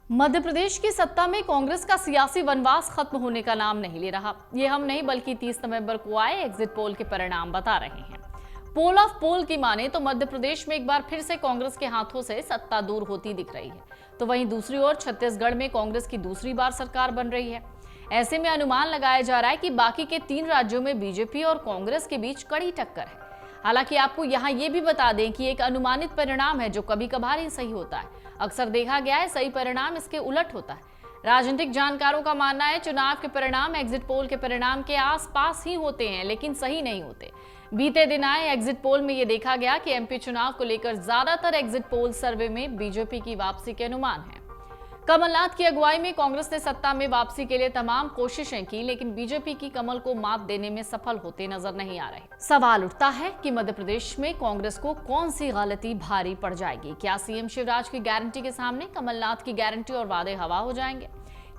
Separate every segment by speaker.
Speaker 1: मध्य प्रदेश की सत्ता में कांग्रेस का सियासी वनवास खत्म होने का नाम नहीं ले रहा। ये हम नहीं बल्कि 30 नवंबर को आए एग्जिट पोल के परिणाम बता रहे हैं। पोल ऑफ पोल की माने तो मध्य प्रदेश में एक बार फिर से कांग्रेस के हाथों से सत्ता दूर होती दिख रही है, तो वहीं दूसरी ओर छत्तीसगढ़ में कांग्रेस की दूसरी बार सरकार बन रही है। ऐसे में अनुमान लगाया जा रहा है कि बाकी के 3 राज्यों में बीजेपी और कांग्रेस के बीच कड़ी टक्कर है। हालांकि आपको यहाँ ये भी बता दें कि एक अनुमानित परिणाम है जो कभी कभार ही सही होता है। अक्सर देखा गया है सही परिणाम इसके उलट होता है। राजनीतिक जानकारों का मानना है चुनाव के परिणाम एग्जिट पोल के परिणाम के आसपास ही होते हैं, लेकिन सही नहीं होते। बीते दिन आए एग्जिट पोल में ये देखा गया कि एमपी चुनाव को लेकर ज्यादातर एग्जिट पोल सर्वे में बीजेपी की वापसी के अनुमान है। कमलनाथ की अगुवाई में कांग्रेस ने सत्ता में वापसी के लिए तमाम कोशिशें की, लेकिन बीजेपी की कमल को मात देने में सफल होते नजर नहीं आ रहे। सवाल उठता है कि मध्य प्रदेश में कांग्रेस को कौन सी गलती भारी पड़ जाएगी। क्या सीएम शिवराज की गारंटी के सामने कमलनाथ की गारंटी और वादे हवा हो जाएंगे?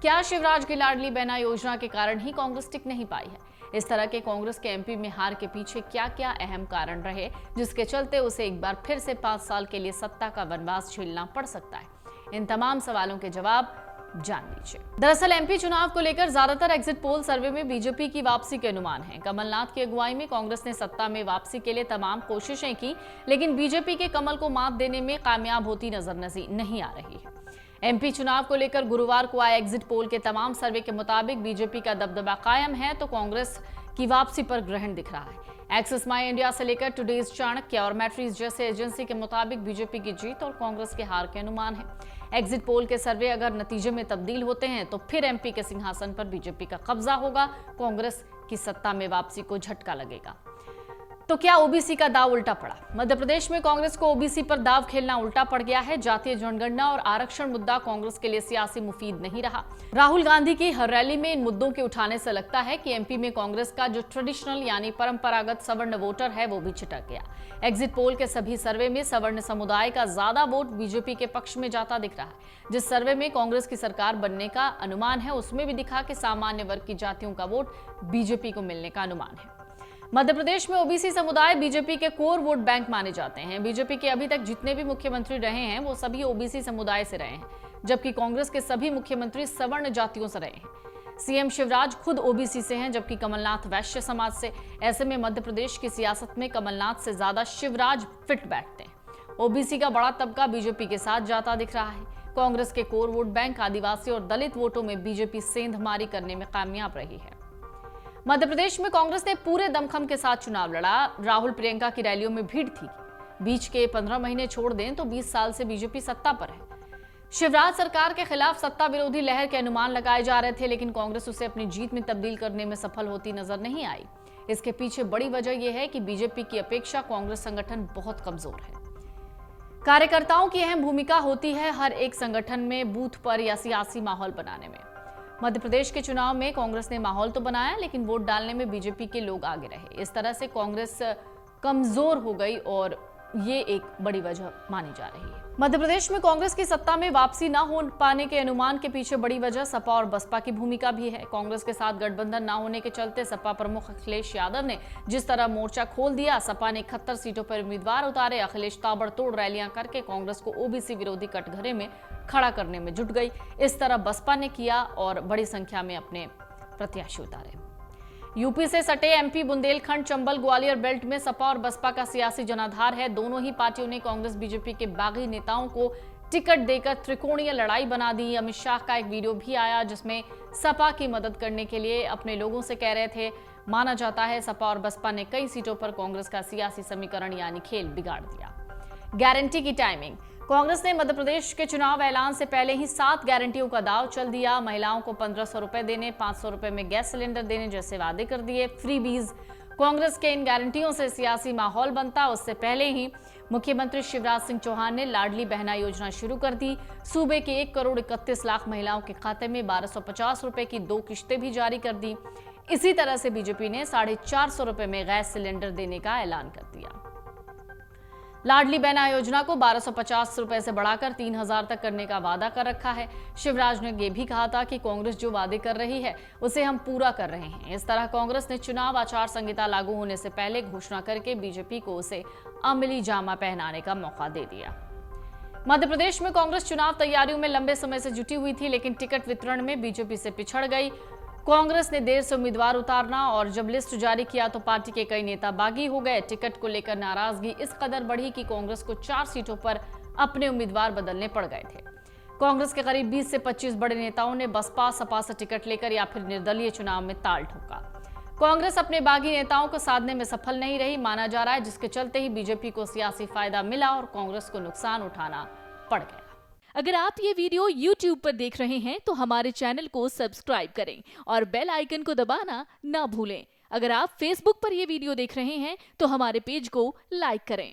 Speaker 1: क्या शिवराज की लाडली बहना योजना के कारण ही कांग्रेस टिक नहीं पाई है? इस तरह के कांग्रेस के एमपी में हार के पीछे क्या क्या अहम कारण रहे जिसके चलते उसे एक बार फिर से 5 साल के लिए सत्ता का वनवास झेलना पड़ सकता है? इन तमाम सवालों के जवाब जान लीजिए। दरअसल एमपी चुनाव को लेकर ज्यादातर एग्जिट पोल सर्वे में बीजेपी की वापसी के अनुमान है। कमलनाथ की अगुवाई में कांग्रेस ने सत्ता में वापसी के लिए तमाम कोशिशें की, लेकिन बीजेपी के कमल को मात देने में कामयाब होती नजर नहीं आ रही है। एमपी चुनाव को लेकर गुरुवार को आए एग्जिट पोल के तमाम सर्वे के मुताबिक बीजेपी का दबदबा कायम है, तो कांग्रेस की वापसी पर ग्रहण दिख रहा है। एक्सिस माई इंडिया से लेकर टुडेज चाणक्य और मैट्रिक्स जैसे एजेंसी के मुताबिक बीजेपी की जीत और कांग्रेस के हार के अनुमान है। एग्जिट पोल के सर्वे अगर नतीजे में तब्दील होते हैं तो फिर एमपी के सिंहासन पर बीजेपी का कब्जा होगा, कांग्रेस की सत्ता में वापसी को झटका लगेगा। तो क्या ओबीसी का दाव उल्टा पड़ा? मध्य प्रदेश में कांग्रेस को ओबीसी पर दाव खेलना उल्टा पड़ गया है। जातीय जनगणना और आरक्षण मुद्दा कांग्रेस के लिए सियासी मुफीद नहीं रहा। राहुल गांधी की हर रैली में इन मुद्दों के उठाने से लगता है कि एमपी में कांग्रेस का जो ट्रेडिशनल यानी परंपरागत सवर्ण वोटर है वो भी छिटक गया। एग्जिट पोल के सभी सर्वे में सवर्ण समुदाय का ज्यादा वोट बीजेपी के पक्ष में जाता दिख रहा है। जिस सर्वे में कांग्रेस की सरकार बनने का अनुमान है उसमें भी दिखा कि सामान्य वर्ग की जातियों का वोट बीजेपी को मिलने का अनुमान है। मध्य प्रदेश में ओबीसी समुदाय बीजेपी के कोर वोट बैंक माने जाते हैं। बीजेपी के अभी तक जितने भी मुख्यमंत्री रहे हैं वो सभी ओबीसी समुदाय से रहे हैं, जबकि कांग्रेस के सभी मुख्यमंत्री सवर्ण जातियों से रहे हैं। सीएम शिवराज खुद ओबीसी से हैं, जबकि कमलनाथ वैश्य समाज से। ऐसे में मध्य प्रदेश की सियासत में कमलनाथ से ज्यादा शिवराज फिट बैठते हैं। ओबीसी का बड़ा तबका बीजेपी के साथ जाता दिख रहा है। कांग्रेस के कोर वोट बैंक आदिवासी और दलित वोटों में बीजेपी सेंधमारी करने में कामयाब रही है। मध्य प्रदेश में कांग्रेस ने पूरे दमखम के साथ चुनाव लड़ा। राहुल प्रियंका की रैलियों में भीड़ थी। बीच के 15 महीने छोड़ दें तो 20 साल से बीजेपी सत्ता पर है। शिवराज सरकार के खिलाफ सत्ता विरोधी लहर के अनुमान लगाए जा रहे थे, लेकिन कांग्रेस उसे अपनी जीत में तब्दील करने में सफल होती नजर नहीं आई। इसके पीछे बड़ी वजह यह है कि बीजेपी की अपेक्षा कांग्रेस संगठन बहुत कमजोर है। कार्यकर्ताओं की अहम भूमिका होती है हर एक संगठन में बूथ पर या सियासी माहौल बनाने में। मध्य प्रदेश के चुनाव में कांग्रेस ने माहौल तो बनाया, लेकिन वोट डालने में बीजेपी के लोग आगे रहे। इस तरह से कांग्रेस कमजोर हो गई और ये एक बड़ी वजह मानी जा रही है। मध्य प्रदेश में कांग्रेस की सत्ता में वापसी न हो पाने के अनुमान के पीछे बड़ी वजह सपा और बसपा की भूमिका भी है। कांग्रेस के साथ गठबंधन न होने के चलते सपा प्रमुख अखिलेश यादव ने जिस तरह मोर्चा खोल दिया, सपा ने 71 सीटों पर उम्मीदवार उतारे। अखिलेश ताबड़तोड़ रैलियां करके कांग्रेस को ओबीसी विरोधी कटघरे में खड़ा करने में जुट गई। इस तरह बसपा ने किया और बड़ी संख्या में अपने प्रत्याशी उतारे। यूपी से सटे एमपी, बुंदेलखंड, चंबल, ग्वालियर बेल्ट में सपा और बसपा का सियासी जनाधार है। दोनों ही पार्टियों ने कांग्रेस बीजेपी के बागी नेताओं को टिकट देकर त्रिकोणीय लड़ाई बना दी। अमित शाह का एक वीडियो भी आया जिसमें सपा की मदद करने के लिए अपने लोगों से कह रहे थे। माना जाता है सपा और बसपा ने कई सीटों पर कांग्रेस का सियासी समीकरण यानी खेल बिगाड़ दिया। गारंटी की टाइमिंग। कांग्रेस ने मध्य प्रदेश के चुनाव ऐलान से पहले ही 7 गारंटियों का दाव चल दिया। महिलाओं को 1500 रुपए देने, 500 रुपए में गैस सिलेंडर देने जैसे वादे कर दिए। फ्रीबीज। कांग्रेस के इन गारंटियों से सियासी माहौल बनता। उससे पहले ही मुख्यमंत्री शिवराज सिंह चौहान ने लाडली बहना योजना शुरू कर दी। सूबे के 1 करोड़ 31 लाख महिलाओं के खाते में 1250 रुपए की 2 किश्तें भी जारी कर दी। इसी तरह से बीजेपी ने 450 रुपए में गैस सिलेंडर देने का ऐलान कर दिया। लाडली बहना योजना को 1250 रुपए से बढ़ाकर 3000 तक करने का वादा कर रखा है। शिवराज ने यह भी कहा था कि कांग्रेस जो वादे कर रही है उसे हम पूरा कर रहे हैं। इस तरह कांग्रेस ने चुनाव आचार संहिता लागू होने से पहले घोषणा करके बीजेपी को उसे अमली जामा पहनाने का मौका दे दिया। मध्य प्रदेश में कांग्रेस चुनाव तैयारियों में लंबे समय से जुटी हुई थी, लेकिन टिकट वितरण में बीजेपी से पिछड़ गई। कांग्रेस ने देर से उम्मीदवार उतारना और जब लिस्ट जारी किया तो पार्टी के कई नेता बागी हो गए। टिकट को लेकर नाराजगी इस कदर बढ़ी कि कांग्रेस को 4 सीटों पर अपने उम्मीदवार बदलने पड़ गए थे। कांग्रेस के करीब 20 से 25 बड़े नेताओं ने बसपा सपा से टिकट लेकर या फिर निर्दलीय चुनाव में ताल ठोका। कांग्रेस अपने बागी नेताओं को साधने में सफल नहीं रही, माना जा रहा है, जिसके चलते ही बीजेपी को सियासी फायदा मिला और कांग्रेस को नुकसान उठाना पड़ गया।
Speaker 2: अगर आप ये वीडियो YouTube पर देख रहे हैं तो हमारे चैनल को सब्सक्राइब करें और बेल आइकन को दबाना ना भूलें। अगर आप Facebook पर ये वीडियो देख रहे हैं तो हमारे पेज को लाइक करें।